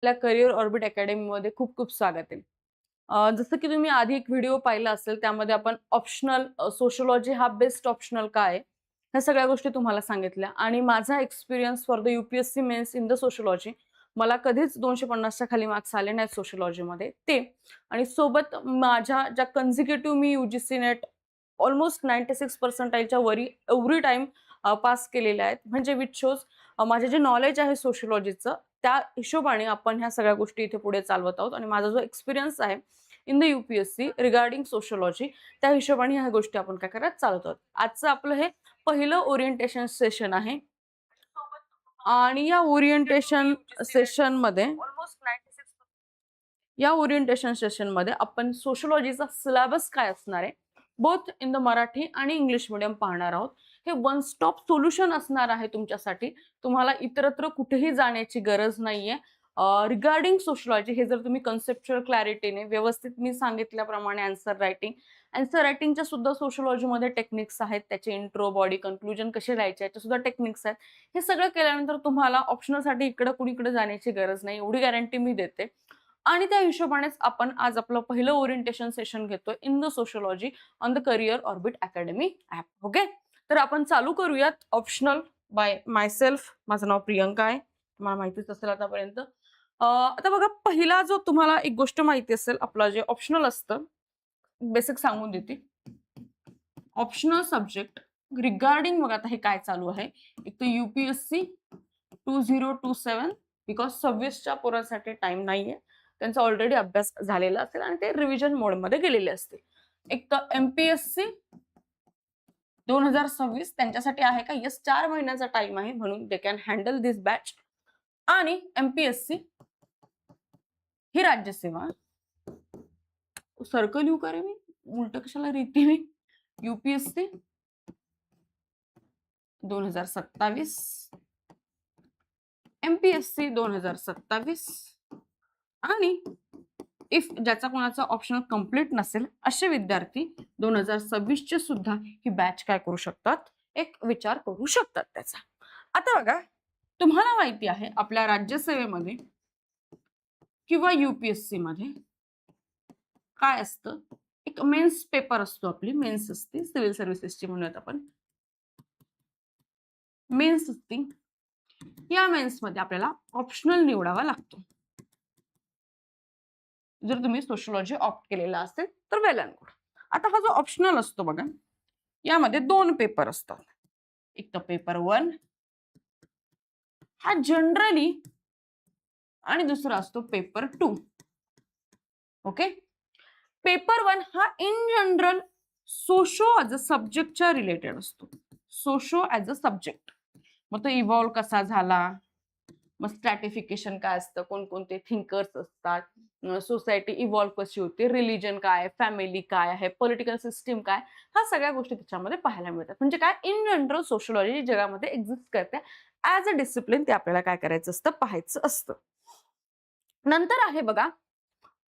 आपल्या career orbit अकॅडमीमध्ये खूप खूप स्वागत आहे. जसं की तुम्ही आधी एक व्हिडिओ पाहिला असेल, त्यामध्ये आपण ऑप्शनल सोशिओलॉजी हा बेस्ट ऑप्शनल काय आहे, ह्या सगळ्या गोष्टी तुम्हाला सांगितल्या आणि माझा experience for the UPSC mains in the sociology, मला कधीच 250च्या खाली मार्क्स आले नाहीत सोशिओलॉजीमध्ये ते, आणि सोबत माझ्या ज्या कन्झिक्युटिव्ह मी यूजीसी नेट ऑलमोस्ट 96 पर्सेंटाईलच्या वरी एव्हरी टाईम पास केलेल्या आहेत, म्हणजे विच शोज माझे जे नॉलेज आहे सोशिओलॉजीचं त्या हिशोबाने आपण ह्या सगळ्या गोष्टी इथे पुढे चालवत आहोत आणि माझा जो एक्सपिरियन्स आहे in the UPSC regarding sociology, त्या हिशोबाने ह्या गोष्टी आपण काय करत चालवत आहोत. आजचं आपलं हे पहिलं ओरिएंटेशन सेशन आहे आणि या ओरिएंटेशन सेशनमध्ये आपण सोशिओलॉजीचा सिलेबस काय असणार आहे, बोथ इन द मराठी आणि इंग्लिश मीडियम पाहणार आहोत. हे वन स्टॉप सोल्युशन असणार आहे तुमच्यासाठी. तुम्हाला इतरत्र कुठेही जाण्याची गरज नाहीये. रिगार्डिंग सोशिओलॉजी हे जर तुम्ही कन्सेप्च्युअल क्लॅरिटीने व्यवस्थित मी सांगितल्याप्रमाणे आन्सर रायटिंगच्या सुद्धा सोशिओलॉजीमध्ये टेक्निक्स आहेत. त्याचे इंट्रो, बॉडी, कन्क्लुजन कसे लिहायचे याच्या सुद्धा टेक्निक्स आहेत. हे सगळं केल्यानंतर तुम्हाला ऑप्शनलसाठी इकडं कुणीकडे जाण्याची गरज नाही, एवढी गॅरंटी मी देते. आणि त्या हिशोबानेच आपण आज आपलं पहिलं ओरिएंटेशन सेशन घेतोय in the sociology on the career orbit academy app. Okay, तर आपण चालू करूयात ऑप्शनल बाय मायसेल्फ. माझं नाव प्रियंका आहे, तुम्हाला माहितीच असेल आतापर्यंत. आता बघा, पहिला जो तुम्हाला एक गोष्ट माहिती असेल, आपलं जे ऑप्शनल असतं, बेसिक सांगून देते. ऑप्शनल सब्जेक्ट रिगार्डिंग बघा आता हे काय चालू आहे, एक तर यूपीएससी 2027, बिकॉज 26च्या पोरांसाठी टाइम नाहीये, त्यांचा ऑलरेडी अभ्यास झालेला असेल आणि ते रिव्हिजन मोडमध्ये गेलेले असतील. एक तर एमपीएससी 2026 त्यांच्यासाठी आहे का, यस, 4 महिन्याचा टाइम आहे, म्हणून they can handle this batch. आणि एमपीएससी ही राज्यसेवा, सर्कल येऊ करे मी उलट कशाला रीती मी, यूपीएससी 2027, एमपीएससी 2027, आणि इफ ज्याचा कोणाचा ऑप्शनल कंप्लीट नसेल असे विद्यार्थी 2026 चे सुद्धा ही बॅच काय करू शकतात, एक विचार करू शकतात त्याचा. आता बघा, तुम्हाला माहिती आहे आपल्या राज्यसेवेमध्ये किंवा यूपीएससी मध्ये काय असतं, एक मेन्स पेपर असतो, आपली मेन्स असते, सिव्हिल सर्व्हिसेसची म्हणूयात आपण, मेन्स असते. या मेन्स मध्ये आपल्याला ऑप्शनल निवडावा लागतो. जर तुम्ही सोशिओलॉजी ऑप्ट केलेला असेल तर वेल अँड गुड. आता हा जो ऑप्शनल असतो बघा, यामध्ये 2 पेपर असतात. एक तर पेपर 1 हा जनरली, आणि दुसरा असतो पेपर 2. ओके, पेपर 1 हा in general socio as a सब्जेक्टच्या रिलेटेड असतो. सोशो ॲज अ सब्जेक्ट, मग तो इव्हॉल्व कसा झाला, मग स्ट्रॅटिफिकेशन काय असतं, कोणकोणते थिंकर्स असतात, सोसायटी इव्हॉल्व कशी होते, रिलिजन काय, फॅमिली काय आहे, पॉलिटिकल सिस्टीम काय, ह्या सगळ्या गोष्टी त्याच्यामध्ये पाहायला मिळतात. म्हणजे काय, इन जनरल सोशिओलॉजी जगामध्ये एक्झिस्ट करते ॲज अ डिसिप्लिन, ते आपल्याला काय करायचं असतं, पाहायचं असतं. नंतर आहे बघा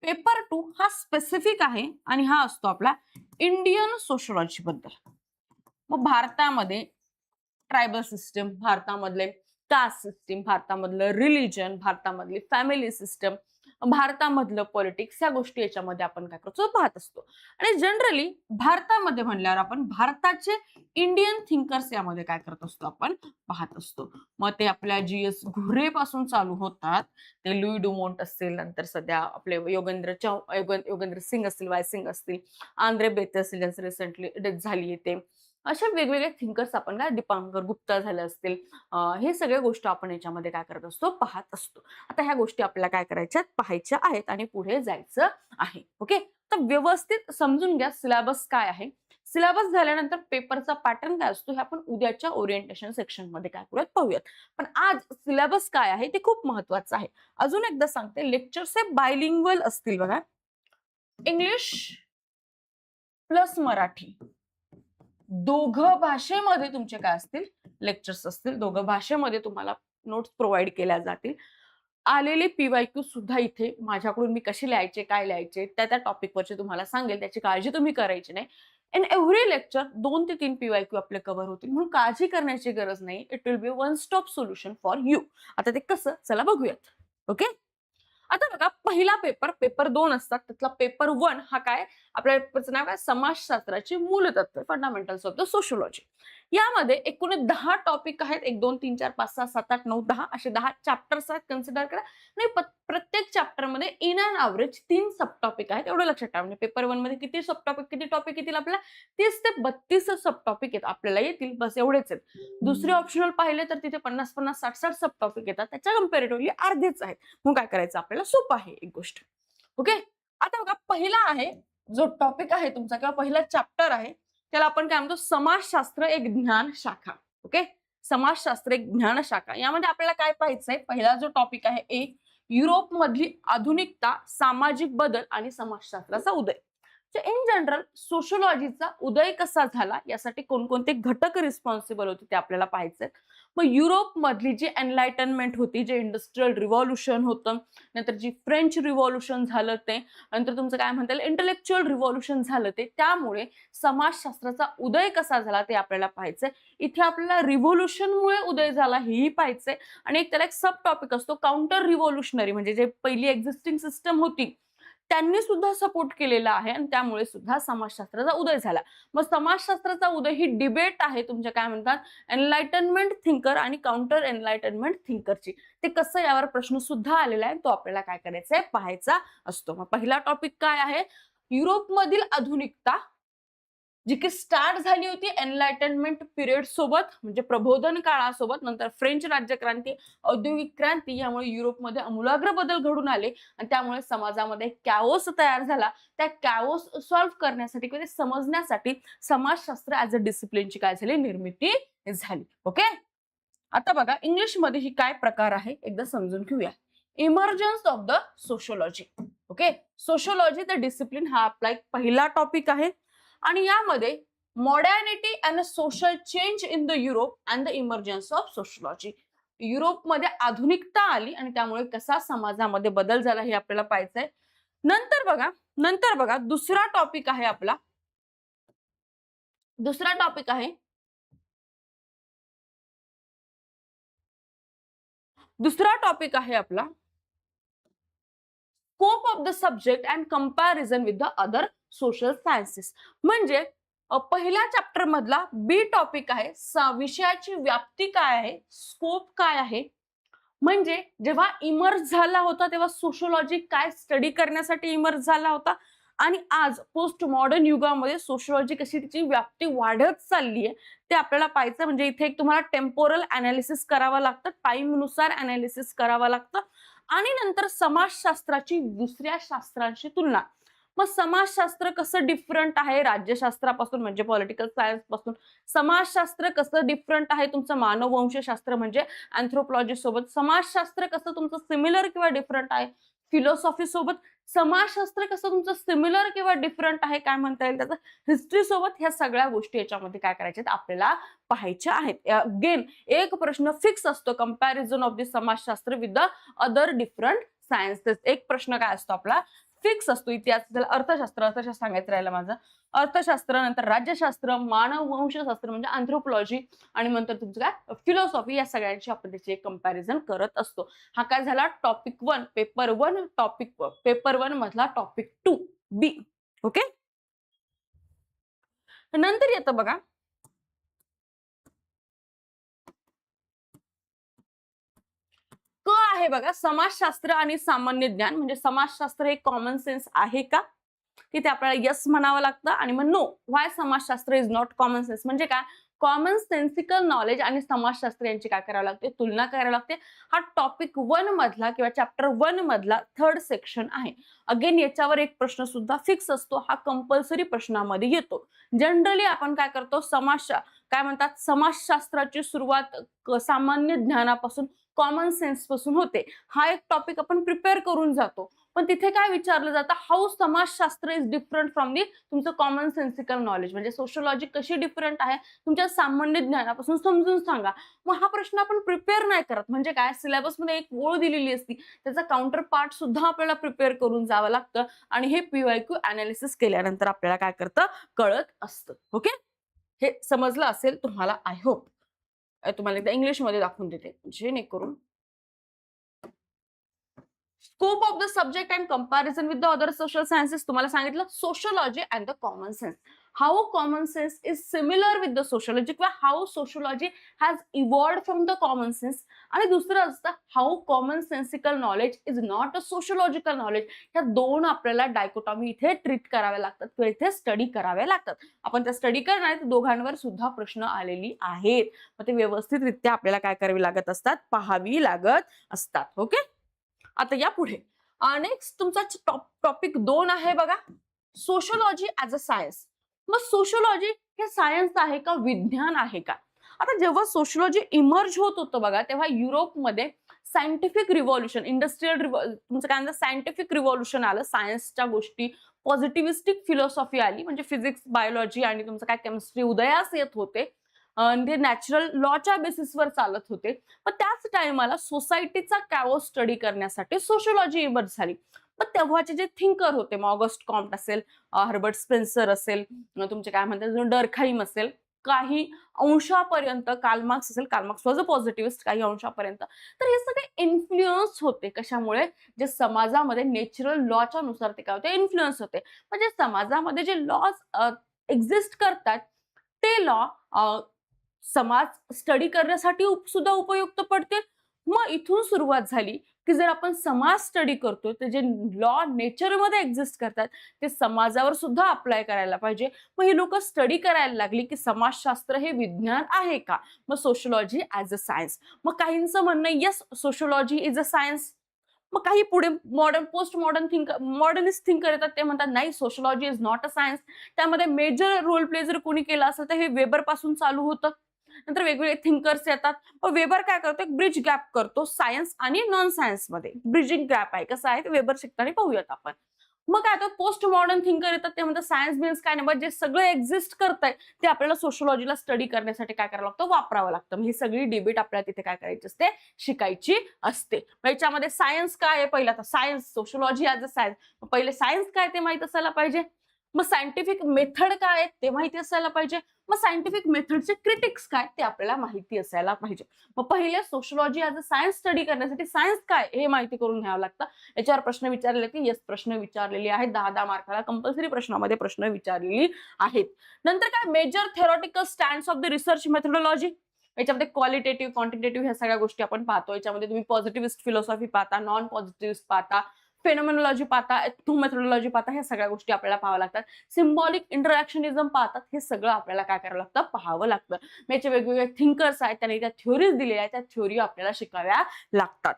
पेपर 2, हा स्पेसिफिक आहे आणि हा असतो आपला इंडियन सोशिओलॉजी बद्दल. मग भारतामध्ये ट्रायबल सिस्टम, भारतामधले कास्ट सिस्टीम, भारतामधलं रिलिजन, भारतामधली फॅमिली सिस्टम, भारतामधलं पॉलिटिक्स, या गोष्टी याच्यामध्ये आपण काय करतो, पाहत असतो. आणि जनरली भारतामध्ये म्हणल्यावर आपण भारताचे इंडियन थिंकर्स यामध्ये काय करत असतो, आपण पाहत असतो. मग ते आपल्या जीएस घुरे पासून चालू होतात, ते लुई डुमोंट असतील, नंतर सध्या आपले योगेंद्र सिंग असतील, वाय सिंग असतील, आंद्रे बेते असतील, ज्यांचं रिसेंटली डेथ झाली, ते असे वेगवेगळे थिंकर्स आपण काय, दीपांकर गुप्ता झाले असतील, हे सगळे गोष्ट आपण याच्यामध्ये काय करत असतो, पाहत असतो. आता ह्या गोष्टी आपल्याला काय करायच्या, पाहायच्या आहेत आणि पुढे जायचं आहे. ओके, तर व्यवस्थित समजून घ्या सिलेबस काय आहे. सिलेबस झाल्यानंतर पेपरचा पॅटर्न काय असतो हे आपण उद्याच्या ओरिएंटेशन सेक्शन मध्ये काय करूयात, पाहूयात. पण आज सिलेबस काय आहे ते खूप महत्वाचं आहे. अजून एकदा सांगते, लेक्चर्स हे बायलिंग्वल असतील बघा, इंग्लिश प्लस मराठी दोघं भाषेमध्ये तुमचे काय असतील, लेक्चर्स असतील. दोघं भाषेमध्ये तुम्हाला नोट्स प्रोव्हाइड केल्या जातील. आलेले पीवायक्यू सुद्धा इथे माझ्याकडून मी कशी लिहायचे, काय लिहायचे, त्या टॉपिकवरचे तुम्हाला सांगेल, त्याची काळजी तुम्ही करायची नाही. इन एव्हरी लेक्चर 2 ते 3 पीवायक्यू आपले कव्हर होतील, म्हणून काळजी करण्याची गरज नाही. It will be one stop solution for you. आता ते कसं, चला बघूयात. ओके, आता बघा पहिला पेपर 2 असतात, त्यातला पेपर 1 हा काय, आपल्या पेपरचं नाव काय, समाजशास्त्राची मूलतत्व, फंडामेंटल्स ऑफ द सोशियोलॉजी. यामध्ये एकूण 10 टॉपिक आहेत. 1 2 3 4 5 6 7 8 9 10 असे 10 चॅप्टर्स आहेत, कन्सिडर करा. आणि प्रत्येक चॅप्टर मध्ये in and average 3 sub topic आहेत, एवढं लक्षात ठेवा. म्हणजे पेपर 1 मध्ये किती सब टॉपिक, किती टॉपिक येतील आपल्याला, 30 ते 32 सब टॉपिक आहेत आपल्याला येतील, बस एवढेच आहेत. दुसरे ऑप्शनल पाहिले तर तिथे 50 50 60 60 सब टॉपिक येतात, त्याच्या कम्पॅरेटिव्हली अर्धेच आहेत. मग काय करायचं आपल्याला, सोपं आहे एक गोष्ट. ओके, आता बघा पहिला आहे जो टॉपिक आहे तुमचा किंवा पहिला चॅप्टर आहे, त्याला आपण काय म्हणतो, समाजशास्त्र एक ज्ञान शाखा. ओके, समाजशास्त्र एक ज्ञान शाखा. यामध्ये आपल्याला काय पाहायचंय, पहिला जो टॉपिक आहे ए, युरोप मधली आधुनिकता, सामाजिक बदल आणि समाजशास्त्राचा उदय. इन जनरल सोशियोलॉजीचा उदय कसा झाला, यासाठी कोणकोणते घटक रिस्पॉन्सिबल होते ते आपल्याला पाहायचंय. मग युरोप मधली जी एनलायटनमेंट होती, जे इंडस्ट्रियल रिव्हॉल्युशन होतं, नंतर जी फ्रेंच रिव्हॉल्युशन झालं ते, नंतर तुमचं काय म्हणता येईल इंटेलेक्च्युअल रिव्हॉल्युशन झालं ते, त्यामुळे समाजशास्त्राचा उदय कसा झाला ते आपल्याला पाहायचंय. इथे आपल्याला रिव्होल्युशनमुळे उदय झाला हेही पाहायचंय. आणि एक त्याला एक सब टॉपिक असतो काउंटर रिव्होल्युशनरी, म्हणजे जे पहिली एक्झिस्टिंग सिस्टम होती त्यांनी सुद्धा सपोर्ट केलेला आहे आणि त्यामुळे सुद्धा समाजशास्त्राचा उदय झाला. मग समाजशास्त्राचा उदय ही डिबेट आहे तुमच्या काय म्हणतात, एनलायटनमेंट थिंकर आणि काउंटर एनलायटनमेंट थिंकरची. ते कसं, यावर प्रश्न सुद्धा आलेला आहे, तो आपल्याला काय करायचा आहे, पाहायचा असतो. मग पहिला टॉपिक काय आहे, युरोपमधील आधुनिकता, जी की स्टार्ट झाली होती एनलायटनमेंट पिरियड सोबत, म्हणजे प्रबोधन काळासोबत. नंतर फ्रेंच राज्यक्रांती, औद्योगिक क्रांती, यामुळे युरोपमध्ये आमूलाग्र बदल घडून आले आणि त्यामुळे समाजामध्ये कॅओस तयार झाला. त्या कॅओस सॉल्व्ह करण्यासाठी किंवा ते समजण्यासाठी समाजशास्त्र ऍज अ डिसिप्लिनची काय झाली, निर्मिती झाली. ओके, आता बघा इंग्लिशमध्ये ही काय प्रकार आहे एकदा समजून घेऊया. Emergence of the sociology. Okay, sociology the discipline हा आपला एक पहिला टॉपिक आहे. आणि यामध्ये modernity and social change in the Europe and the emergence of sociology. युरोपमध्ये आधुनिकता आली आणि त्यामुळे कसा समाजामध्ये बदल झाला हे आपल्याला पाहायचंय. नंतर बघा दुसरा टॉपिक आहे आपला, दुसरा टॉपिक आहे आपला scope of the subject and comparison with the other social sciences. म्हणजे पहिल्या चॅप्टर मधला बी टॉपिक आहे, विषयाची व्याप्ती काय आहे, स्कोप काय आहे. म्हणजे जेव्हा इमर्ज झाला होता तेव्हा सोशियोलॉजी काय स्टडी करण्यासाठी इमर्ज झाला होता, आणि आज पोस्ट मॉडर्न युगामध्ये सोशियोलॉजी कशी तिची व्याप्ती वाढत चालली आहे ते आपल्याला पाहायचं. म्हणजे इथे एक तुम्हाला टेम्पोरल अनालिसिस करावं लागतं, टाइम नुसार अनालिसिस करावं लागतं. आणि नंतर समाजशास्त्राची दुसऱ्या शास्त्रांशी तुलना. मग समाजशास्त्र कसं डिफरंट आहे राज्यशास्त्रापासून, म्हणजे पॉलिटिकल सायन्स पासून. समाजशास्त्र कसं डिफरंट आहे तुमचं मानववंशशास्त्र म्हणजे अँथ्रोपॉलॉजी सोबत. समाजशास्त्र कसं तुमचं सिमिलर किंवा डिफरंट आहे फिलॉसॉफी सोबत. समाजशास्त्र कसं तुमचं सिमिलर किंवा डिफरंट आहे काय म्हणता येईल त्याचं हिस्ट्री सोबत. ह्या सगळ्या गोष्टी याच्यामध्ये काय करायच्या आपल्याला पाहायच्या आहेत. अगेन एक प्रश्न फिक्स असतो, कंपॅरिझन ऑफ द समाजशास्त्र with the other different sciences. एक प्रश्न काय असतो आपला फिक्स असतो. इतिहास, अर्थशास्त्र सांगायचं राहिलं माझं. अर्थशास्त्र, नंतर राज्यशास्त्र, मानववंशशास्त्र म्हणजे अँथ्रोपॉलॉजी, आणि नंतर तुमचं काय फिलॉसॉफी, या सगळ्यांची आपण त्याची एक कंपॅरिझन करत असतो. हा काय झाला टॉपिक 1 पेपर 1 पेपर 1 मधला टॉपिक 2 बी. ओके, नंतर येतं बघा क आहे बघा, समाजशास्त्र आणि सामान्य ज्ञान. म्हणजे समाजशास्त्र हे कॉमन सेन्स आहे का, तिथे आपल्याला यस म्हणावं लागतं. आणि मग नो, व्हाय समाजशास्त्र इज नॉट कॉमन सेन्स. म्हणजे काय, कॉमन सेन्सिकल नॉलेज आणि समाजशास्त्र यांची काय करावं लागते, तुलना करावी लागते. हा टॉपिक 1 मधला किंवा चॅप्टर 1 मधला 3rd सेक्शन आहे. अगेन याच्यावर एक प्रश्न सुद्धा फिक्स असतो, हा कंपल्सरी प्रश्नामध्ये येतो. जनरली आपण काय करतो, काय म्हणतात समाजशास्त्राची सुरुवात सामान्य ज्ञानापासून, कॉमन सेन्स पासून होते. हा एक टॉपिक आपण प्रिपेअर करून जातो. पण तिथे काय विचारलं जातं, हाऊ समाजशास्त्र इज डिफरंट फ्रॉम दी तुमचं कॉमन सेन्सिकल नॉलेज. म्हणजे सोशियोलॉजी कशी डिफरंट आहे तुमच्या सामान्य ज्ञानापासून समजून सांगा. मग हा प्रश्न आपण प्रिपेअर नाही करत. म्हणजे काय, सिलेबसमध्ये एक ओळ दिलेली असती, त्याचा काउंटर पार्ट सुद्धा आपल्याला प्रिपेअर करून जावं लागतं. आणि हे PYQ अनालिसिस केल्यानंतर आपल्याला काय करतं, कळत असतं. ओके, हे समजलं असेल तुम्हाला, आय होप. तुम्हाला एकदा इंग्लिशमध्ये दाखवून देते जेणेकरून scope of the subject and comparison with the other social sciences. तुम्हाला सांगितलं sociology and the common sense. How common sense is similar with the sociology किंवा how sociology has evolved from the common sense. आणि दुसरं असतं how common sensical knowledge is not a sociological knowledge. ह्या दोन आपल्याला डायकोटॉमी इथे ट्रीट कराव्या लागतात किंवा इथे स्टडी कराव्या लागतात. आपण त्या स्टडी करणार दोघांवर सुद्धा प्रश्न आलेली आहेत. मग ते व्यवस्थितरित्या आपल्याला काय करावी लागत असतात, पाहावी लागत असतात. ओके. आता या पुढे नेक्स्ट तुमचा टॉपिक 2 आहे बघा, सोशोलॉजी ऍज अ सायन्स. मग सोशोलॉजी हे सायन्स आहे का, विज्ञान आहे का? आता जेव्हा सोशोलॉजी इमर्ज होत होतं बघा, तेव्हा युरोपमध्ये सायंटिफिक रिव्हॉल्युशन, इंडस्ट्रियल तुमचं काय म्हणतात सायंटिफिक रिव्हॉल्युशन आलं. सायन्सच्या गोष्टी, पॉझिटिव्हिस्टिक फिलॉसॉफी आली, म्हणजे फिजिक्स, बायोलॉजी आणि तुमचं काय केमिस्ट्री उदयास येत होते. ते नॅचरल लॉच्या बेसिसवर चालत होते. पण त्याच टाइमाला सोसायटीचा कॅओस स्टडी करण्यासाठी सोशोलॉजी इमर्ज झाली. पण तेव्हाचे जे थिंकर होते, मग ऑगस्ट कॉम्ट असेल, हर्बर्ट स्पेन्सर असेल, तुमचे काय म्हणतात डर्खाइम असेल, काही अंशापर्यंत कार्ल मार्क्स असेल, कार्ल मार्क्स वॉज अ पॉझिटिव्हिस्ट, काही अंशापर्यंत. तर हे सगळे इन्फ्लुएन्स होते कशामुळे, जे समाजामध्ये नॅचरल लॉच्या नुसार ते काय होते, इन्फ्लुएन्स होते. म्हणजे समाजामध्ये जे लॉज एक्झिस्ट करतात ते लॉ समाज स्टडी करण्यासाठी सुद्धा उपयुक्त पडते. मग इथून सुरुवात झाली की जर आपण समाज स्टडी करतो तर जे लॉ नेचरमध्ये एक्झिस्ट करतात ते समाजावर सुद्धा अप्लाय करायला पाहिजे. मग ही लोक स्टडी करायला लागली की समाजशास्त्र हे विज्ञान आहे का, मग सोशोलॉजी ऍज अ सायन्स. मग काहींचं म्हणणं yes sociology is a science. मग काही पुढे पोस्ट मॉडर्निस्ट थिंकर येतात, ते म्हणतात नाही sociology is not a science. त्यामध्ये मेजर रोल प्ले जर कोणी केला असेल तर हे वेबर पासून चालू होतं. नंतर वेगवेगळे थिंकर्स येतात. मग वेबर काय करतो, एक ब्रिज गॅप करतो सायन्स आणि नॉन सायन्स मध्ये. ब्रिजिंग गॅप आहे, कसं आहे ते वेबर शिकताना पाहूयात आपण. मग काय तर पोस्ट मॉडर्न थिंकर येतात, ते म्हणतात सायन्स बिन्स काय नाही, जे सगळं एक्झिस्ट करतंय ते आपल्याला सोशोलॉजीला स्टडी करण्यासाठी काय करावं लागतं, वापरावं लागतं. ही सगळी डिबेट आपल्याला तिथे काय करायची असते, शिकायची असते. याच्यामध्ये सायन्स काय आहे, पहिला तर science sociology as a science. पहिले सायन्स काय ते माहित असायला पाहिजे. मग सायंटिफिक मेथड काय आहे ते माहिती असायला पाहिजे. मग सायंटिफिक मेथडचे क्रिटिक्स काय ते आपल्याला माहिती असायला पाहिजे. मग पहिले sociology as a science study करण्यासाठी सायन्स काय हे माहिती करून घ्यावं लागतं. याच्यावर प्रश्न विचारलेले की येस प्रश्न विचारलेले आहेत. 10-10 मार्काला कंपल्सरी प्रश्नामध्ये प्रश्न विचारलेली आहेत. नंतर काय major theoretical stands of the research methodology. याच्यामध्ये क्वालिटेटिव्ह क्वांटिटेटिव्ह ह्या सगळ्या गोष्टी आपण पाहतो. याच्यामध्ये तुम्ही पॉझिटिव्हिस्ट फिलॉसॉफी पाहता, नॉन पॉझिटिव्हिस्ट पाहता, फेनोमेनॉलॉजी पाहता, मेथोडॉलॉजी पाहता, ह्या सगळ्या गोष्टी आपल्याला पाहाव्या लागतात. सिम्बॉलिक इंटरॅक्शनिझम पाहतात. हे सगळं आपल्याला काय करावं लागतं, पाहावं लागतं. याचे वेगवेगळे थिंकर्स आहेत, त्यांनी त्या थ्योरीज दिलेल्या आहेत, त्या थ्योरी आपल्याला शिकाव्या लागतात.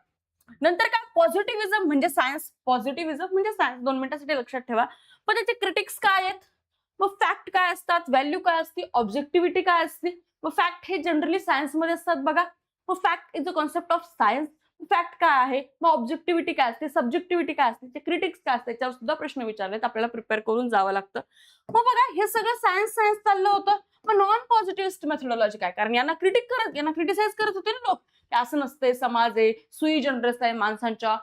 नंतर काय पॉझिटिव्हिझम म्हणजे सायन्स, पॉझिटिव्हिझम म्हणजे सायन्स, 2 मिनिटांसाठी लक्षात ठेवा. पण त्याचे क्रिटिक्स काय आहेत, मग फॅक्ट काय असतात, व्हॅल्यू काय असते, ऑब्जेक्टिव्हिटी काय असते. मग फॅक्ट हे जनरली सायन्समध्ये असतात बघा. मग fact is a concept of science. Fact काय आहे, मग ऑब्जेक्टिव्हिटी काय असते, सब्जेक्टिव्हिटी काय असते, ते क्रिटिक्स काय असते, त्याच्यावर सुद्धा प्रश्न विचारलेत, आपल्याला प्रिपेअर करून जावं लागतं. मग बघा हे सगळं सायन्स सायन्स चाललं होतं. मग नॉन पॉझिटिव्हिस्ट मेथोडॉलॉजी काय, कारण यांना क्रिटिसाइज करत होते ना लोक. असं नसते, समाज आहे, सुई जनरस आहे, माणसांच्या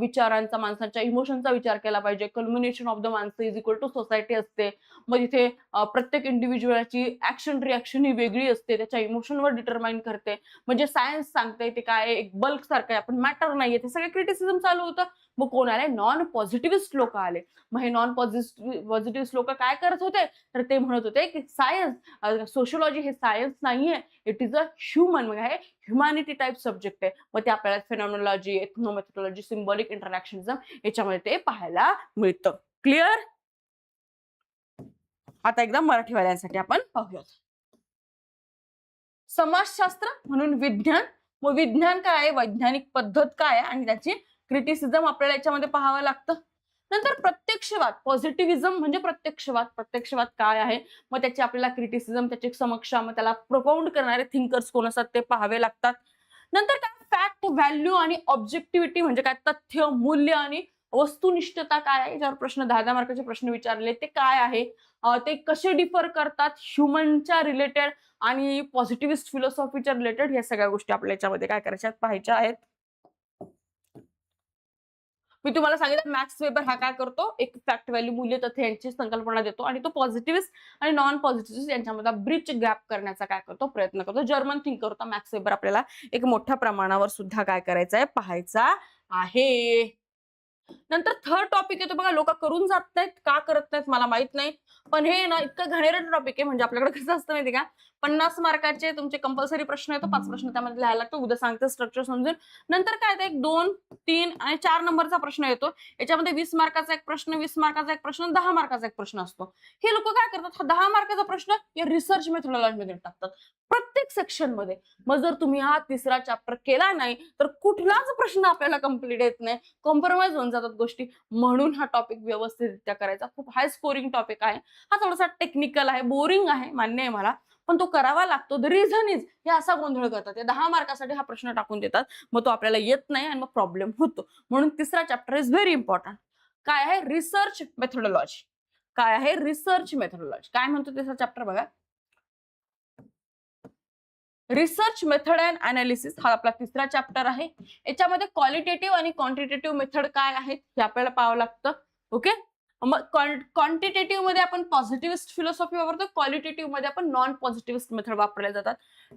विचारांचा, माणसांच्या इमोशनचा विचार केला पाहिजे. कल्मिनेशन ऑफ द माणसं इज इक्वल टू सोसायटी असते. मग इथे प्रत्येक इंडिव्हिज्युअलची ऍक्शन रिॲक्शन ही वेगळी असते, त्याच्या इमोशनवर डिटरमाइन करते. म्हणजे सायन्स सांगते ते काय एक बल्क सारखं आहे, आपण मॅटर नाहीये, ते सगळे क्रिटिसिझम चालू होतं. मग कोण आले, नॉन पॉझिटिव्हिस्ट लोक आले. मग हे नॉन पॉझिटिव्हिस्ट लोक काय करत होते, तर ते म्हणत होते की सायन्स सोशोलॉजी हे सायन्स नाहीये, इट इज अ ह्युमन, म्हणजे हे ह्युमॅनिटी टाईप सब्जेक्ट आहे. मग ते आपल्याला फेनॉमेनॉलॉजी, एथनोमेथोडॉलॉजी, सिम्बॉलिक इंटरॅक्शनिझम याच्यामध्ये ते पाहायला मिळतं. क्लिअर. आता एकदा मराठीवाल्यांसाठी आपण पाहूयात. समाजशास्त्र म्हणून विज्ञान. मग विज्ञान काय आहे, वैज्ञानिक पद्धत काय आहे आणि त्याची क्रिटिसिझम आपल्याला याच्यामध्ये पाहावं लागतं. नंतर प्रत्यक्षवाद, पॉझिटिव्हिझम म्हणजे प्रत्यक्षवाद. प्रत्यक्षवाद काय आहे, मग त्याची आपल्याला क्रिटिसिझम, त्याची समक्ष, मग त्याला प्रोपाउंड करणारे थिंकर्स कोण असतात ते पाहावे लागतात. नंतर काय फॅक्ट, व्हॅल्यू आणि ऑब्जेक्टिव्हिटी म्हणजे काय, तथ्य, मूल्य आणि वस्तुनिष्ठता काय आहे, याच्यावर प्रश्न 10-10 मार्काचे प्रश्न विचारले, ते काय आहे, ते कसे डिफर करतात ह्युमनच्या रिलेटेड आणि पॉझिटिव्हिस्ट फिलॉसॉफीच्या रिलेटेड, ह्या सगळ्या गोष्टी आपल्या याच्यामध्ये काय करायच्या, पाहायच्या आहेत. मी तुम्हाला सांगितलं मॅक्स वेबर हा काय करतो, एक फॅक्ट, व्हॅल्यू, मूल्य, तथ्य यांची संकल्पना देतो आणि तो पॉझिटिव्हिस्ट आणि नॉन पॉझिटिव्हिस्ट यांच्यामध्ये ब्रिज गॅप करण्याचा काय करतो, प्रयत्न करतो. जर्मन थिंकर होता मॅक्स वेबर. आपल्याला एक मोठ्या प्रमाणावर सुद्धा काय करायचं आहे, पाहायचा आहे. नंतर थर्ड टॉपिक येतो बघा, लोक करून जात नाहीत, का करत नाहीत मला माहित नाही, पण हे ना इतकं घाणेरडं टॉपिक आहे. म्हणजे आपल्याकडे कसं असतं माहिती का, 50 मार्काचे तुमचे कंपल्सरी प्रश्न येतो, 5 प्रश्न त्यामध्ये लिहायला लागतो, उद्या सांगते स्ट्रक्चर समजून. नंतर काय, 1 2 3 आणि 4 नंबरचा प्रश्न येतो. याच्यामध्ये 20 मार्काचा एक प्रश्न, 20 मार्काचा एक प्रश्न, 10 मार्काचा एक प्रश्न असतो. हे लोक काय करतात, हा 10 मार्काचा प्रश्न या रिसर्च मेथोडॉलॉजी मध्ये टाकतात प्रत्येक सेक्शन मध्ये. मग जर तुम्ही हा तिसरा चॅप्टर केला नाही तर कुठलाच प्रश्न आपल्याला कंप्लीट येत नाही, कॉम्प्रोमाइज होऊन जातात गोष्टी. म्हणून हा टॉपिक व्यवस्थितरित्या करायचा. खूप हाय स्कोरिंग टॉपिक आहे हा, थोडासा टेक्निकल आहे, बोरिंग आहे, मान्य आहे मला, पण तो करावा लागतो. द रिझन इज, हे असा गोंधळ करतात, 10 मार्कासाठी हा प्रश्न टाकून देतात, मग तो आपल्याला येत नाही आणि मग प्रॉब्लेम होतो. म्हणून तिसरा चॅप्टर इज व्हेरी इम्पॉर्टंट. काय आहे, रिसर्च मेथोडॉलॉजी. काय आहे, रिसर्च मेथोडॉलॉजी. काय म्हणतो तिसरा चॅप्टर बघा, रिसर्च मेथड अँड अनालिसिस. हा आपला तिसरा चॅप्टर आहे. याच्यामध्ये क्वालिटेटिव्ह आणि क्वांटिटेटिव्ह मेथड काय आहेत हे आपल्याला पाहावं लागतं. ओके, मग क्वांटिटेटिव्ह मध्ये आपण पॉझिटिव्हिस्ट फिलॉसॉफी वापरतो, क्वालिटेटिव्ह मध्ये आपण नॉन पॉझिटिव्हिस्ट मेथड वापरल्या जातात.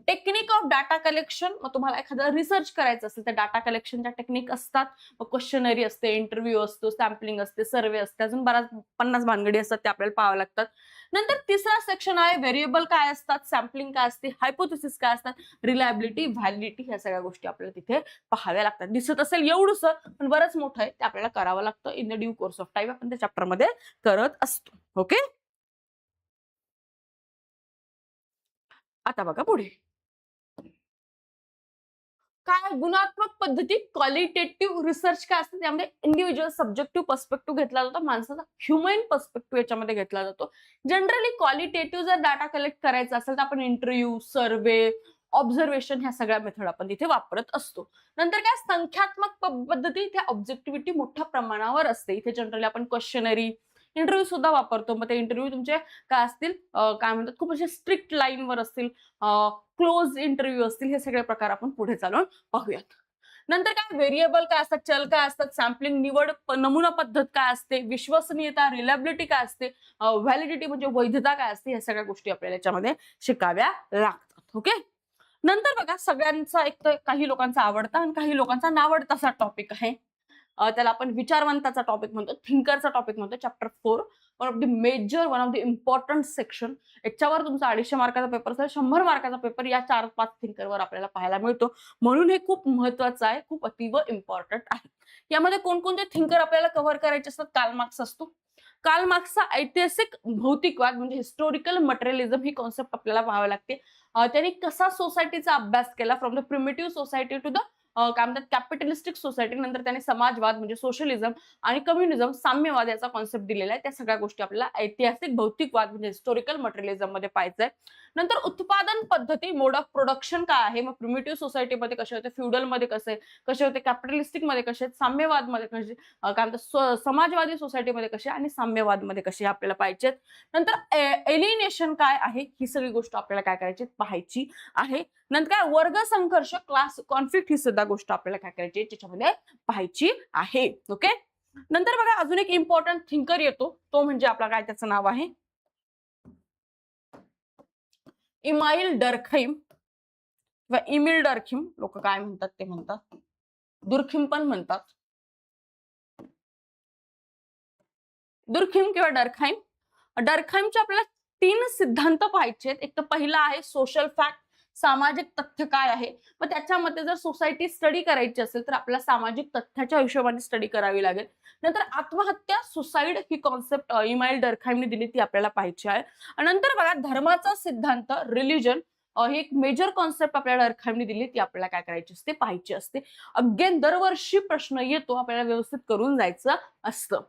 टेक्निक ऑफ डाटा कलेक्शन, मग तुम्हाला एखादा रिसर्च करायचं असेल तर डाटा कलेक्शनच्या टेक्निक असतात. मग क्वेश्चनरी असते, इंटरव्ह्यू असतो, सॅम्पलिंग असते, सर्वे असते, अजून बराच 50 भानगडी असतात, ते आपल्याला पाहावं लागतात. नंतर तिसरा सेक्शन आहे, व्हेरिएबल काय असतात, सॅम्पलिंग काय असते, हायपोथेसिस काय असतात, रिलायबिलिटी, व्हॅलिडिटी, ह्या सगळ्या गोष्टी आपल्याला तिथे पाहाव्या लागतात. दिसत असेल एवढंच, पण बरंच मोठं आहे, ते आपल्याला करावं लागतं. In the due course of time आपण त्या चॅप्टर मध्ये करत असतो. ओके, आता बघा पुढे काय, गुणात्मक पद्धती, क्वालिटेटिव्ह रिसर्च काय असतं, त्यामध्ये इंडिव्हिज्युअल सब्जेक्टिव्ह पर्स्पेक्टिव्ह घेतला जातो, माणसाचा ह्युमन पर्स्पेक्टिव्ह याच्यामध्ये घेतला जातो. जनरली क्वालिटेटिव्ह जर डाटा कलेक्ट करायचा असेल तर आपण इंटरव्ह्यू, सर्वे, ऑब्झर्वेशन ह्या सगळ्या मेथड आपण तिथे वापरत असतो. नंतर काय, संख्यात्मक पद्धती, त्या ऑब्जेक्टिव्हिटी मोठ्या प्रमाणावर असते. इथे जनरली आपण क्वेश्चनरी, इंटरव्ह्यू सुद्धा वापरतो. मग ते इंटरव्ह्यू तुमचे काय असतील, काय म्हणतात, खूप असे स्ट्रिक्ट लाईनवर असतील, क्लोज इंटरव्ह्यू असतील, हे सगळे प्रकार आपण पुढे चालून पाहूयात. नंतर काय, व्हेरिएबल काय असतात, चल काय असतात, सॅम्पलिंग, निवड, नमुना पद्धत काय असते, विश्वसनीयता, रिलायबिलिटी काय असते, व्हॅलिडिटी म्हणजे वैधता काय असते, या सगळ्या गोष्टी आपल्याला याच्यामध्ये शिकाव्या लागतात. ओके, नंतर बघा, सगळ्यांचा एक तर काही लोकांचा आवडता आणि काही लोकांचा नावडताचा टॉपिक आहे. त्याला आपण विचारवंताचा टॉपिक म्हणतो, थिंकरचा टॉपिक म्हणतो, chapter 4. One of the major, one of the important section. याच्यावर तुमचा 250 मार्काचा पेपर असेल, 100 मार्काचा पेपर या 4-5 थिंकरवर आपल्याला पाहायला मिळतो. म्हणून हे खूप महत्वाचं आहे, खूप अतिव इम्पॉर्टंट आहे. यामध्ये कोणकोणते थिंकर आपल्याला कव्हर करायचे असतात, कार्ल मार्क्स असतो. कार्ल मार्क्सचा ऐतिहासिक भौतिकवाद म्हणजे हिस्टोरिकल मटेरियलिझम ही कॉन्सेप्ट आपल्याला पाहावी लागते. त्यांनी कसा सोसायटीचा अभ्यास केला, from the primitive society to the काय म्हणतात कॅपिटलिस्टिक सोसायटी. नंतर त्याने समाजवाद म्हणजे सोशलिझम आणि कम्युनिझम, साम्यवाद याचा कॉन्सेप्ट दिलेला आहे. त्या सगळ्या गोष्टी आपल्याला ऐतिहासिक भौतिकवाद म्हणजे हिस्टोरिकल मटेरियलिझम मध्ये पाहायचंय. नंतर उत्पादन पद्धती, मोड ऑफ प्रोडक्शन काय आहे, मग प्रिमिटिव्ह सोसायटीमध्ये कसे होते, फ्युडल मध्ये कसे होते, कॅपिटलिस्टिक मध्ये कसे, साम्यवाद मध्ये कसे, काय म्हणतात समाजवादी सोसायटीमध्ये कसे आणि साम्यवाद मध्ये कसे, आपल्याला पाहिजेत. नंतर एलिनेशन काय आहे, ही सगळी गोष्ट आपल्याला काय करायची, पाहायची आहे. नंतर काय, वर्ग संघर्ष, क्लास कॉन्फ्लिक्ट, ही सुद्धा गोष्ट आपल्याला काय करायची त्याच्यामध्ये पाहायची आहे. ओके, नंतर बघा अजून एक इम्पॉर्टंट थिंकर येतो, तो म्हणजे आपला काय, त्याचं नाव आहे इमाईल डर्खैम किंवा इमिल डर्खिम, लोक काय म्हणतात ते म्हणतात, दुर्खिम पण म्हणतात, दुर्खिम किंवा डर्खाइम. डर्खाइमचे आपल्याला 3 सिद्धांत पाहायचे. एक तर पहिला आहे सोशल फॅक्ट, सामाजिक तथ्य काय आहे. मग त्याच्यामध्ये जर सोसायटी स्टडी करायची असेल तर आपल्याला सामाजिक तथ्याच्या हिशोबाने स्टडी करावी लागेल. नंतर आत्महत्या, सुसाईड ही कॉन्सेप्ट इमाईल डर्खाइमने दिली, ती आपल्याला पाहायची आहे. नंतर बघा धर्माचा सिद्धांत, रिलिजन, ही एक मेजर कॉन्सेप्ट आपल्याला डर्खाइमने दिली, ती आपल्याला काय करायची असते, पाहायची असते. अगेन दरवर्षी प्रश्न येतो, आपल्याला व्यवस्थित करून जायचं असतं.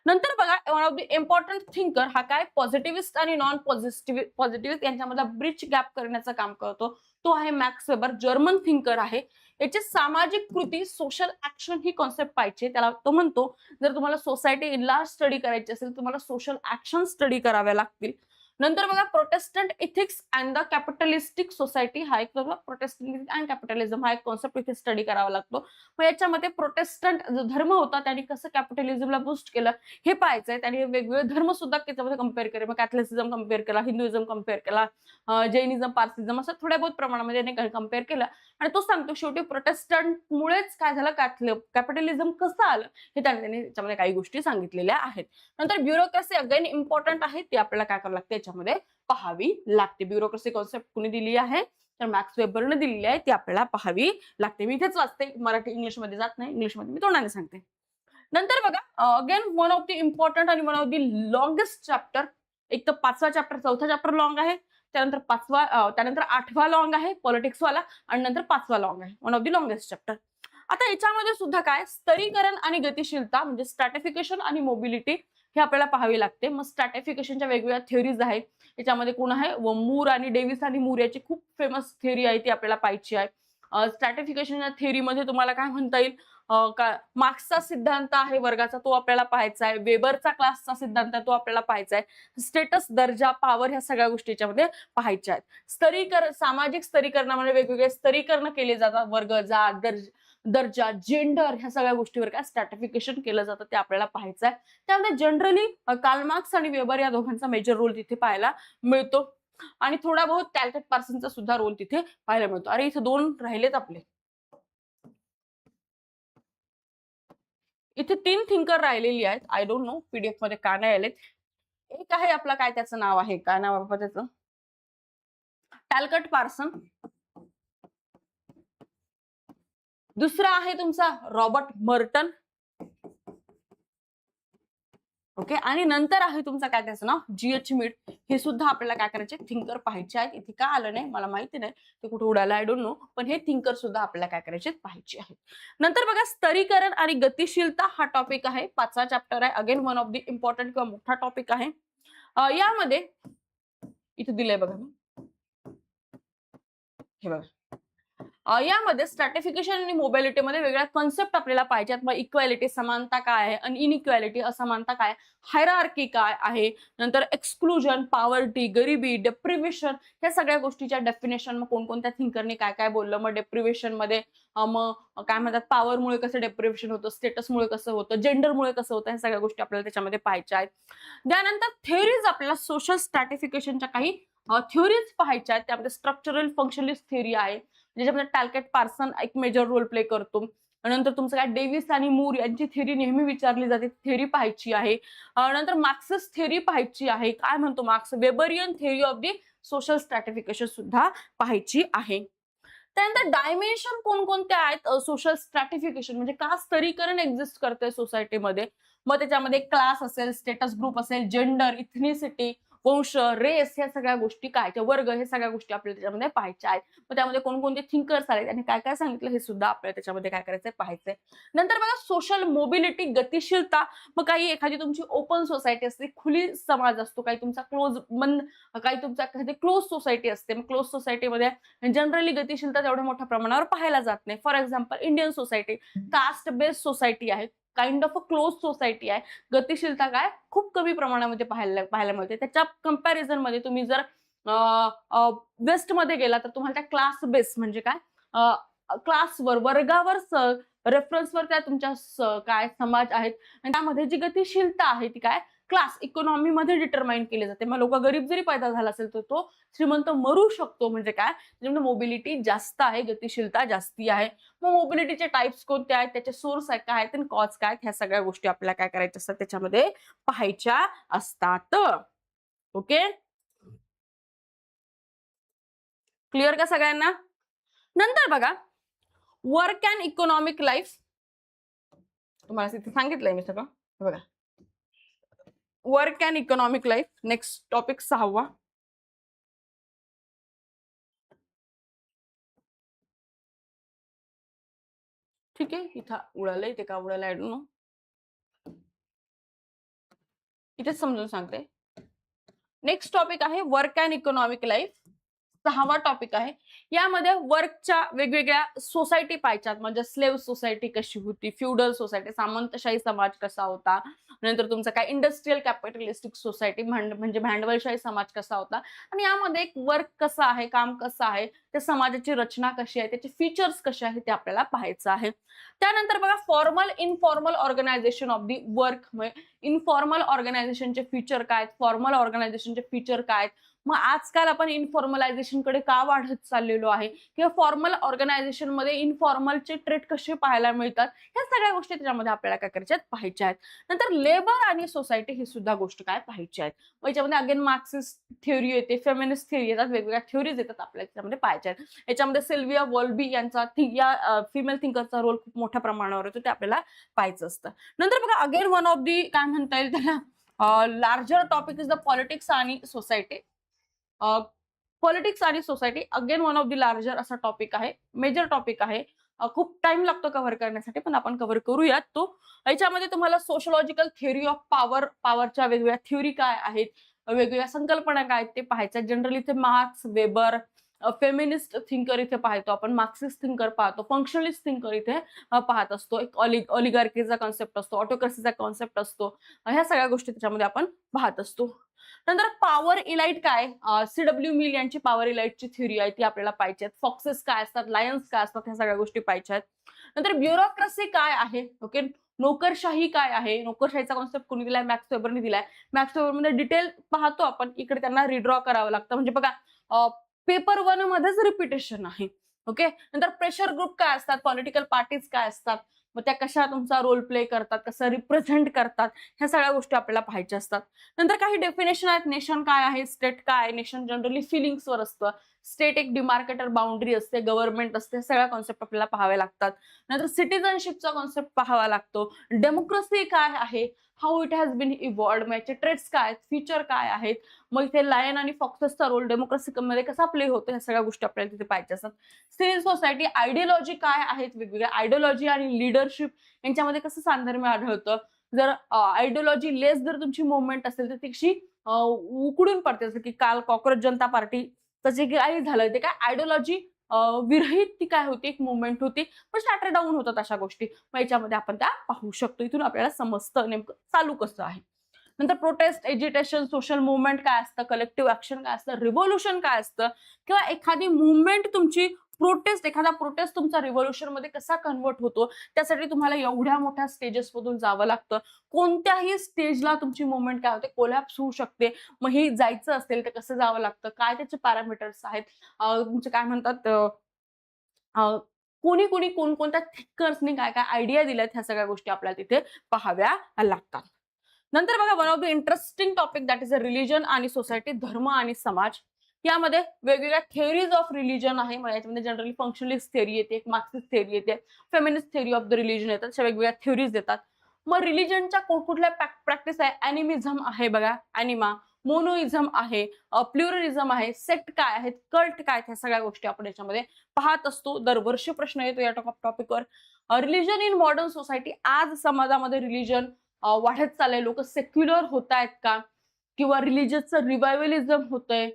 नंतर बघा one of the important thinker, हा काय पॉझिटिव्हिस्ट आणि नॉन पॉझिटिव्हिस्ट यांच्यामधला ब्रिज गॅप करण्याचं काम करतो, तो आहे मॅक्स वेबर, जर्मन थिंकर आहे. याची सामाजिक कृती, सोशल ऍक्शन ही कॉन्सेप्ट पाहिजे. त्याला तो म्हणतो जर तुम्हाला सोसायटी इन लार्ज स्टडी करायची असेल तुम्हाला सोशल ऍक्शन स्टडी कराव्या लागतील. नंतर बघा Protestant ethics and the capitalistic society, हा एक प्रोटेस्टंट अँड कॅपिटलिझम हा एक कॉन्सेप्ट इथे स्टडी करावा लागतो. मग याच्यामध्ये प्रोटेस्टंट जो धर्म होता त्यांनी कसं कॅपिटलिझमला बूस्ट केलं हे पाहायचंय. त्यांनी वेगवेगळे धर्म सुद्धा त्याच्यामध्ये कम्पेअर केले. मग कॅथलिसिझम कम्पेअर केला, हिंदुइझम कम्पेअर केला, जैनिझम, पारसिझम असं थोड्या बहुत प्रमाणामध्ये कम्पेअर केलं. आणि तो सांगतो शेवटी प्रोटेस्टंटमुळेच काय झालं, कॅपिटलिझम कसं आलं हे त्यांनी त्याच्यामध्ये काही गोष्टी सांगितलेल्या आहेत. नंतर ब्युरोक्रेसी अगेन इम्पॉर्टंट आहे, ती आपल्याला काय करावं लागते याच्यामध्ये पाहावी लागते. ब्युरोक्रेसी कॉन्सेप्ट कुणी दिली आहे तर मॅक्स वेबरने दिलेली आहे, ती आपल्याला पाहावी लागते. मी इथेच वाचते, मराठी इंग्लिशमध्ये जात नाही, इंग्लिशमध्ये मी तोंडाने सांगते. नंतर बघा again one of the important आणि one of the longest chapter, एक तर 5वा चॅप्टर, 4था चॅप्टर लॉंग आहे, त्यानंतर 8वा लॉंग आहे पॉलिटिक्स वाला, आणि नंतर 5वा लॉंग आहे, one of the longest chapter. आता याच्यामध्ये सुद्धा काय स्तरीकरण आणि गतिशीलता म्हणजे स्ट्रॅटिफिकेशन आणि मोबिलिटी हे आपल्याला पाहावे लागते. मग स्ट्रॅटिफिकेशनच्या वेगवेगळ्या थिअरीज आहेत. याच्यामध्ये कोण आहे, मूर आणि डेव्हिस आणि मूर याची खूप फेमस थिअरी आहे, ती आपल्याला पाहायची आहे. स्ट्रॅटिफिकेशनच्या थिअरीमध्ये तुम्हाला काय म्हणता येईल, मार्क्सचा सिद्धांत आहे वर्गाचा, तो आपल्याला पाहायचा आहे. वेबरचा क्लासचा सिद्धांत तो आपल्याला पाहायचा आहे. स्टेटस, दर्जा, पॉवर ह्या सगळ्या गोष्टी याच्यामध्ये पाहायच्या आहेत. सामाजिक स्तरीकरणामध्ये वेगवेगळे स्तरीकरण केले जातात. वर्ग, जात, दर्जा, जेंडर ह्या सगळ्या गोष्टीवर काय स्ट्रॅटिफिकेशन केलं जातं ते आपल्याला पाहायचं आहे. त्यामध्ये जनरली कार्ल मार्क्स आणि वेबर या दोघांचा मेजर रोल तिथे पाहायला मिळतो. आणि थोडा बहुत टॅल्केट पार्सनचा सुद्धा रोल तिथे पाहायला मिळतो. अरे इथे 2 राहिलेत आपले, इथे 3 थिंकर राहिलेली आहेत. आय डोंट नो पीडीएफ मध्ये का नाही आलेत. एक आहे आपला, काय त्याचं नाव आहे, काय नाव बाबा त्याचं, टॅल्कट पार्सन. दुसरा आहे तुमचा रॉबर्ट मर्टन. ओके, आणि नंतर आहे तुमचा काय त्याचं नाव, जी.एच. मीड. हे सुद्धा आपल्याला काय करायचे, थिंकर पाहायचे आहेत. इथे का आलं नाही मला माहिती नाही, ते कुठे उडालं आय डोंट नो, पण हे थिंकर सुद्धा आपल्याला काय करायचे, पाहायचे आहेत. नंतर बघा स्तरीकरण आणि गतिशीलता हा टॉपिक आहे, 5वा चॅप्टर आहे. Again one of the important किंवा मोठा टॉपिक आहे. यामध्ये इथे दिलंय बघा, हे बघा, यामध्ये स्ट्रॅटिफिकेशन आणि मोबिलिटीमध्ये वेगळ्या कॉन्सेप्ट आपल्याला पाहिजेत. मग इक्वॅलिटी समानता काय आहे आणि इनइक्वॅलिटी असमानता काय, हायरार्की काय आहे, नंतर एक्सक्लुजन, पॉवर्टी, गरिबी, डेप्रिव्हेशन या सगळ्या गोष्टीच्या डेफिनेशन, मग कोणकोणत्या थिंकरने काय काय बोललं. मग डेप्रिव्हेशन मध्ये मग काय म्हणतात, पॉवरमुळे कसं डेप्रिव्हेशन होतं, स्टेटसमुळे कसं होतं, जेंडरमुळे कसं होतं, ह्या सगळ्या गोष्टी आपल्याला त्याच्यामध्ये पाहायच्या आहेत. त्यानंतर थेअरीज आपल्याला सोशल स्ट्रॅटिफिकेशनच्या काही थ्योरीज पाहायच्या आहेत. त्यामध्ये स्ट्रक्चरल फंक्शनलिस्ट थिअरी आहे, ज्याच्यामध्ये टॅल्केट पार्सन एक मेजर रोल प्ले करतो. नंतर तुमचं काय डेव्हिस आणि मूर यांची थिअरी नेहमी विचारली जाते, थिअरी पाहायची आहे. नंतर मार्क्सस थिअरी पाहायची आहे, काय म्हणतो Marx, Weberian theory of the social stratification सुद्धा पाहायची आहे. त्यानंतर डायमेन्शन कोणकोणते आहेत सोशल स्ट्रॅटिफिकेशन म्हणजे का स्तरीकरण एक्झिस्ट करतंय सोसायटीमध्ये. मग त्याच्यामध्ये क्लास असेल, स्टेटस ग्रुप असेल, जेंडर, इथनिसिटी, वंश, रेस ह्या सगळ्या गोष्टी काय, वर्ग, हे सगळ्या गोष्टी आपल्याला त्याच्यामध्ये पाहायच्या आहेत. मग त्यामध्ये कोणकोणते थिंकर्स आले आणि काय काय सांगितलं हे सुद्धा आपल्याला त्याच्यामध्ये काय करायचंय, पाहायचंय. नंतर बघा सोशल मोबिलिटी, गतिशीलता. मग काही एखादी तुमची ओपन सोसायटी असते, खुली समाज असतो, काही तुमचा काही तुमचा एखादी क्लोज सोसायटी असते. मग क्लोज सोसायटीमध्ये जनरली गतिशीलता तेवढ्या मोठ्या प्रमाणावर पाहायला जात नाही. For example Indian society caste based society आहे, kind of a close society आहे. गतिशीलता काय खूप कमी प्रमाणामध्ये पाहायला मिळते. त्याच्या कंपॅरिझन मध्ये तुम्ही जर वेस्ट मध्ये गेला तर तुम्हाला त्या क्लास बेस म्हणजे काय, क्लासवर, वर्गावर रेफरन्सवर त्या तुमच्या काय समाज आहेत आणि त्यामध्ये जी गतिशीलता आहे ती काय क्लास इकॉनॉमी मध्ये डिटरमाइन केली जाते. मग लोक गरीब जरी पैदा झाला असेल तर तो श्रीमंत मरू शकतो, म्हणजे काय, त्याच्यामध्ये मोबिलिटी जास्त आहे, गतिशीलता जास्ती आहे. मग मोबिलिटीचे टाइप्स कोणते आहेत, त्याचे सोर्स काय आहेत आणि कॉज काय आहेत, ह्या सगळ्या गोष्टी आपल्याला काय करायच्या असतात, त्याच्यामध्ये पाहायच्या असतात. ओके, क्लिअर का सगळ्यांना. नंतर बघा वर्क अँड इकॉनॉमिक लाईफ, तुम्हाला तिथे सांगितलंय मी सगळं. बघा work and economic life, next topic 6वा. ठीक आहे, इथं उडालंय, ते का उडालं आय डोंट नो, इथेच समजून सांगते. नेक्स्ट टॉपिक आहे वर्क अँड इकॉनॉमिक लाईफ. 6वा टॉपिक आहे. यामध्ये वर्कच्या वेगवेगळ्या सोसायटी पाहायच्यात, म्हणजे स्लेव्ह सोसायटी कशी होती, फ्युडल सोसायटी सामंतशाही समाज कसा होता, नंतर तुमचा काय इंडस्ट्रियल कॅपिटलिस्टिक सोसायटी म्हणजे भांडवलशाही समाज कसा होता, आणि यामध्ये एक वर्क कसं आहे, काम कसं आहे, त्या समाजाची रचना कशी आहे, त्याचे फीचर्स कसे आहेत ते आपल्याला पाहायचं आहे. त्यानंतर बघा formal informal organization of the work, informal ऑर्गनायझेशनचे फीचर काय, फॉर्मल ऑर्गनायझेशनचे फीचर काय. मग आजकाल आपण इनफॉर्मलायझेशन कडे का वाढत चाललेलो आहे, किंवा फॉर्मल ऑर्गनायझेशन मध्ये इनफॉर्मलचे ट्रेट कसे पाहायला मिळतात, ह्या सगळ्या गोष्टी त्याच्यामध्ये आपल्याला काय करायच्या आहेत, पाहायच्या आहेत. नंतर लेबर आणि सोसायटी ही सुद्धा गोष्ट काय पाहायची आहेत. मग याच्यामध्ये अगेन मार्क्सिस्ट थिअरी येते, फेमिनिस्ट थिअरी येतात, वेगवेगळ्या थिअरीज येतात आपल्याला त्याच्यामध्ये पाहायच्या आहेत. याच्यामध्ये सिल्विया वॉल्बी यांचा या फिमेल थिंकरचा रोल खूप मोठ्या प्रमाणावर येतो, ते आपल्याला पाहायचं असतं. नंतर बघा अगेन वन ऑफ दी काय म्हणता येईल त्याला larger topic is the politics आणि सोसायटी. पॉलिटिक्स आणि society again one of the larger असा टॉपिक आहे, मेजर टॉपिक आहे. खूप टाइम लागतो कव्हर करण्यासाठी, पण आपण कव्हर करूयात तो. याच्यामध्ये तुम्हाला सोशलॉजिकल थिअरी ऑफ पॉवर, पॉवरच्या वेगवेगळ्या थिअरी काय आहेत, वेगवेगळ्या संकल्पना काय आहेत ते पाहायचं. जनरली इथे मार्क्स, वेबर, फेमिनिस्ट थिंकर इथे पाहतो आपण, मार्क्सिस्ट थिंकर पाहतो, फंक्शनलिस्ट थिंकर इथे पाहत असतो, एक ऑलिगार्कीचा कॉन्सेप्ट असतो, ऑटोक्रसीचा कॉन्सेप्ट असतो, ह्या सगळ्या गोष्टी त्याच्यामध्ये आपण पाहत असतो. नंतर पॉवर इलाइट काय, सीडब्ल्यू मिल यांची पॉवर इलाइटची थिअरी आहे ती आपल्याला पाहिजे. फॉक्सेस काय असतात, लायन्स काय असतात, ह्या सगळ्या गोष्टी पाहिजे आहेत. नंतर ब्युरोक्रेसी काय आहे, ओके, नोकरशाही काय आहे, नोकरशाहीचा कॉन्सेप्ट कोणी दिलाय, मॅक्स वेबरने दिलाय. मॅक्स वेबरमध्ये डिटेल पाहतो आपण, इकडे त्यांना रिड्रॉ करावं लागतं, म्हणजे बघा पेपर 1 मध्येच रिपिटेशन आहे. ओके. नंतर प्रेशर ग्रुप काय असतात, पॉलिटिकल पार्टीज काय असतात, मग त्या कशा तुमचा रोल प्ले करतात, कसं रिप्रेझेंट करतात, ह्या सगळ्या गोष्टी आपल्याला पाहायच्या असतात. नंतर काही डेफिनेशन आहेत, नेशन काय आहे, स्टेट काय आहे. नेशन जनरली फिलिंग्सवर असतं, स्टेट एक डिमार्केटर बाउंड्री असते, गव्हर्नमेंट असते, सगळ्या कॉन्सेप्ट आपल्याला पाहावे लागतात. नंतर सिटिझनशिपचा कॉन्सेप्ट पाहावा लागतो. डेमोक्रेसी काय आहे, हाऊ इट हॅज बीन इव्हॉल्व्ड, मग याचे ट्रेट्स काय आहेत, फीचर काय आहेत, मग इथे लायन आणि फॉक्सेसचा रोल डेमोक्रेसी मध्ये कसा प्ले होतो, ह्या सगळ्या गोष्टी आपल्याला तिथे पाहिजे असतात. सिव्हिल सोसायटी आयडिओलॉजी काय आहेत, वेगवेगळ्या आयडिओलॉजी आणि लिडरशिप यांच्यामध्ये कसं साधर्म्य आढळतं. जर आयडिओलॉजी लेस जर तुमची मुवमेंट असेल तर ती कशी उकडून पडते, जसं की काल कॉक्रोच जनता पार्टी जे काही झालं ते काय आयडिओलॉजी विरहित ती काय होती, एक मुवमेंट होती, पण स्टॅटर डाऊन होतात अशा गोष्टी. मग याच्यामध्ये आपण त्या पाहू शकतो, इथून आपल्याला समजतं नेमकं चालू कसं आहे. नंतर प्रोटेस्ट, एजिटेशन, सोशल मुवमेंट काय असतं, कलेक्टिव्ह ऍक्शन काय असतं, रिव्होल्युशन काय असतं, किंवा एखादी मुवमेंट तुमची एखादा प्रोटेस्ट तुमचा रिव्होल्युशन मध्ये कसा कन्वर्ट होतो, त्यासाठी तुम्हाला एवढ्या मोठ्या स्टेजेस मधून जावं लागतं. कोणत्याही स्टेजला तुमची मुवमेंट काय होते, कोलॅप्स होऊ शकते. मग हे जायचं असेल तर कसं जावं लागतं, काय त्याचे पॅरामीटर्स आहेत, तुमचे काय म्हणतात, कोणी कोणी कोणकोणत्या थिंकर्सनी काय काय आयडिया दिल्यात, ह्या सगळ्या गोष्टी आपल्याला तिथे पाहाव्या लागतात. नंतर बघा one of the interesting topic that is a religion आणि सोसायटी, धर्म आणि समाज. यामध्ये वेगवेगळ्या थिअरीज ऑफ रिलिजन आहे. याच्यामध्ये जनरली फंक्शनलिस्ट थिअरी येते, एक मार्क्सिस्ट थिअरी येते, feminist theory of the religion येतात, अशा वेगवेगळ्या थिअरीज येतात. मग रिलिजनच्या कुठल्या प्रॅक्टिस आहे, अॅनिमिझम आहे बघा, अॅनिमा, मोनोइझम आहे, प्लुरलिझम आहे, सेक्ट काय आहेत, कल्ट काय, ह्या सगळ्या गोष्टी आपण याच्यामध्ये पाहत असतो. दरवर्षी प्रश्न येतो या टॉपिकवर. रिलिजन इन मॉडर्न सोसायटी, आज समाजामध्ये रिलिजन वाढत चाललंय, लोक सेक्युलर होत आहेत का, किंवा रिलिजियसचं रिवायवलिझम होतंय,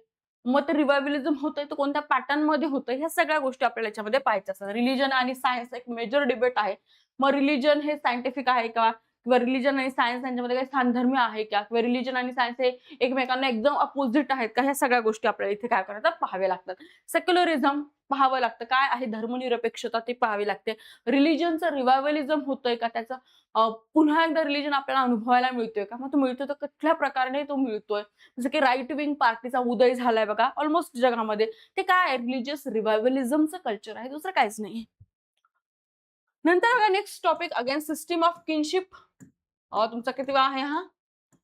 मग ते रिवायवलिझम होतंय तर कोणत्या पॅटर्न मध्ये होतंय, ह्या सगळ्या गोष्टी आपल्याला याच्यामध्ये पाहायच्या असतात. रिलिजन आणि सायन्स एक मेजर डिबेट आहे. मग रिलिजन हे सायंटिफिक आहे का, किंवा रिलिजन आणि सायन्स यांच्यामध्ये काही साधर्म्य आहे का, किंवा रिलिजन आणि सायन्स हे एकमेकांना एकदम अपोजिट आहेत का, ह्या सगळ्या गोष्टी आपल्याला इथे काय करतात, पाहाव्या लागतात. सेक्युलरिझम पाहावं लागतं, काय आहे धर्मनिरपेक्षता ते पाहावी लागते. रिलिजनचं रिवायवलिझम होतंय का, त्याचं पुन्हा एकदा रिलिजन आपल्याला अनुभवायला मिळतोय का, मग तो मिळतोय तर कुठल्या प्रकारे तो मिळतोय. जसं की राईट विंग पार्टीचा उदय झालाय बघा ऑलमोस्ट जगामध्ये, ते काय रिलिजियस रिवायवलिझमचं कल्चर आहे, दुसरं काहीच नाही. नंतर बघा next topic again system of kinship, तुमचा कितवा आहे हा,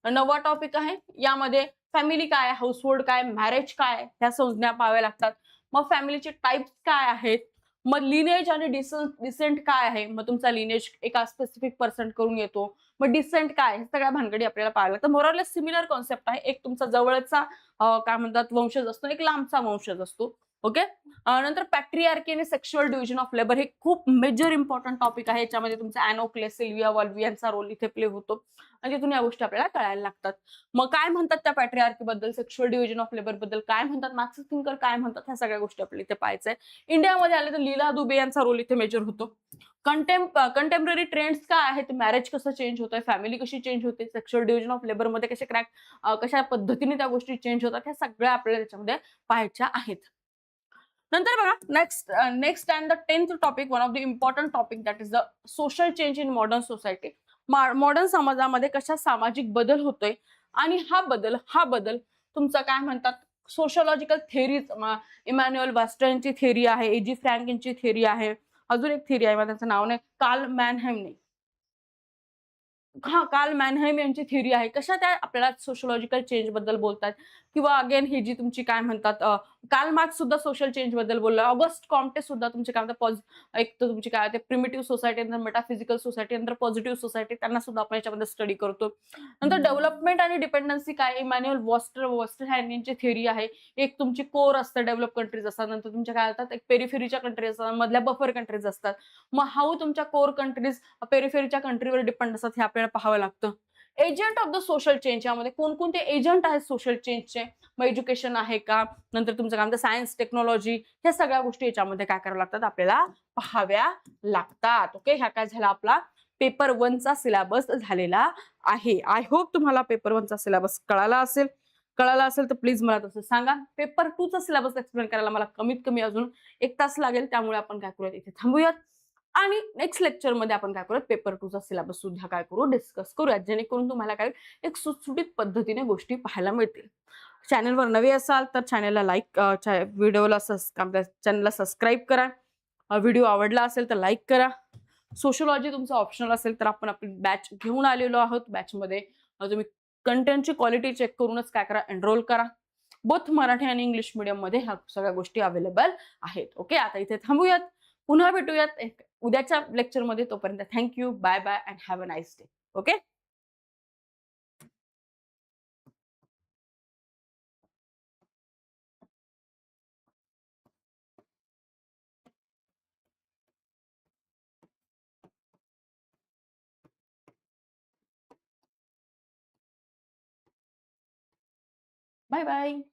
9वा टॉपिक आहे. यामध्ये फॅमिली काय, हाऊसहोल्ड काय, मॅरेज काय, ह्या संज्ञा पाहाव्या लागतात. मग फॅमिलीचे टाइप्स काय आहेत, मग लिनेज आणि डिसेंट काय आहे, मग तुमचा लिनेज एका स्पेसिफिक पर्सन करून येतो, मग डिसेंट काय, हे सगळ्या भानगडी आपल्याला पाहायला लागतात. मोरलेस सिमिलर कॉन्सेप्ट आहे, एक तुमचा जवळचा काय म्हणतात वंशज असतो, एक लांबचा वंशज असतो. ओके. नंतर पॅट्रियार्की आणि सेक्शुअल डिव्हिजन ऑफ लेबर हे खूप मेजर इम्पॉर्टंट टॉपिक आहे. याच्यामध्ये तुमचा अॅनोक्लेस, सिल्विया वॉल्वी यांचा रोल इथे प्ले होतो आणि तिथून या गोष्टी आपल्याला कळायला लागतात. मग काय म्हणतात त्या पॅट्रियार्की बद्दल, सेक्शुअल डिव्हिजन ऑफ लेबर बद्दल काय म्हणतात, मार्क्स थिंकर काय म्हणतात, ह्या सगळ्या गोष्टी आपल्याला इथे पाहायचंय. इंडियामध्ये आले तर लीला दुबे यांचा रोल इथे मेजर होतो. कंटेम्पररी ट्रेंड्स काय आहेत, मॅरेज कसं चेंज होतंय, फॅमिली कशी चेंज होते, सेक्शुअल डिव्हिजन ऑफ लेबर मध्ये कशा पद्धतीने त्या गोष्टी चेंज होतात, ह्या सगळ्या आपल्याला त्याच्यामध्ये पाहायच्या आहेत. नंतर बघा next and the 10th topic, one of the important topic that is the social change in modern society. Modern समाजामध्ये कशा सामाजिक बदल होतोय आणि हा बदल तुमचा काय म्हणतात, सोशोलॉजिकल थेरीज, इमॅन्युअल वास्टनची थेरी आहे, एजी फ्रँक यांची थेरी आहे, अजून एक थेरी आहे, त्याचं नाव नाही, कार्ल मॅनहेम कार्ल मॅनहेम यांची थेरी आहे. कशा त्या आपल्याला सोशोलॉजिकल चेंज बद्दल बोलतात, किंवा अगेन ही जी तुमची काय म्हणतात, कार्ल मार्क्स सुद्धा सोशल चेंज बद्दल बोलला, ऑगस्ट कॉम्टे सुद्धा तुमचे काय म्हणतात, एक तर तुमची काय प्रिमिटिव्ह सोसायटी, नंतर मेटाफिजिकल सोसायटी, नंतर पॉझिटिव्ह सोसायटी, त्यांना सुद्धा आपण याच्यामध्ये स्टडी करतो. नंतर डेव्हलपमेंट आणि डिपेंडन्सी काय, इमॅन्युअल वॉस्टर यांची थेरी आहे. एक तुमची कोर असतं, डेव्हलप कंट्रीज असतात, नंतर तुमच्या काय असतात, एक पेरिफेरीच्या कंट्रीज असतात, मधल्या बफर कंट्रीज असतात. मग हाऊ तुमच्या कोर कंट्रीज पेरिफेरीच्या कंट्रीवर डिपेंड असतात हे आपल्याला पाहावं लागतं. Agent of the social change, यामध्ये कोणकोणते एजंट आहेत सोशल चेंजचे, मग एज्युकेशन आहे का, नंतर तुमचं काय म्हणतं सायन्स, टेक्नॉलॉजी, ह्या सगळ्या गोष्टी याच्यामध्ये काय कराव्या लागतात, आपल्याला पाहाव्या लागतात. ओके, ह्या काय झाला आपला पेपर 1 चा सिलेबस झालेला आहे. आय होप तुम्हाला पेपर 1 चा सिलेबस कळाला असेल तर प्लीज मला तसं सांगा. पेपर 2 चा सिलेबस एक्सप्लेन करायला मला कमीत कमी अजून 1 तास लागेल, त्यामुळे आपण काय करूयात, इथे थांबूयात आणि नेक्स्ट लेक्चर मध्ये आपण काय करूयात, पेपर 2 चा सिलेबस सुद्धा काय करू, डिस्कस करूयात, जेणेकरून तुम्हाला काय एक सुटसुटीत पद्धतीने गोष्टी पाहायला मिळतील. चॅनलवर नवे असाल तर चॅनलला लाईक, व्हिडिओला चॅनलला सबस्क्राईब करा. व्हिडिओ आवडला असेल तर लाईक करा. सोशोलॉजी तुमचं ऑप्शनल असेल तर आपण आपली बॅच घेऊन आलेलो आहोत. बॅचमध्ये तुम्ही कंटेंटची क्वालिटी चेक करूनच काय करा, एनरोल करा. बोथ मराठी आणि इंग्लिश मीडियम मध्ये ह्या सगळ्या गोष्टी अवेलेबल आहेत. ओके, आता इथे थांबूयात, पुन्हा भेटूयात उद्याच्या लेक्चरमध्ये. तोपर्यंत thank you, bye bye and have a nice day. Okay. Bye bye.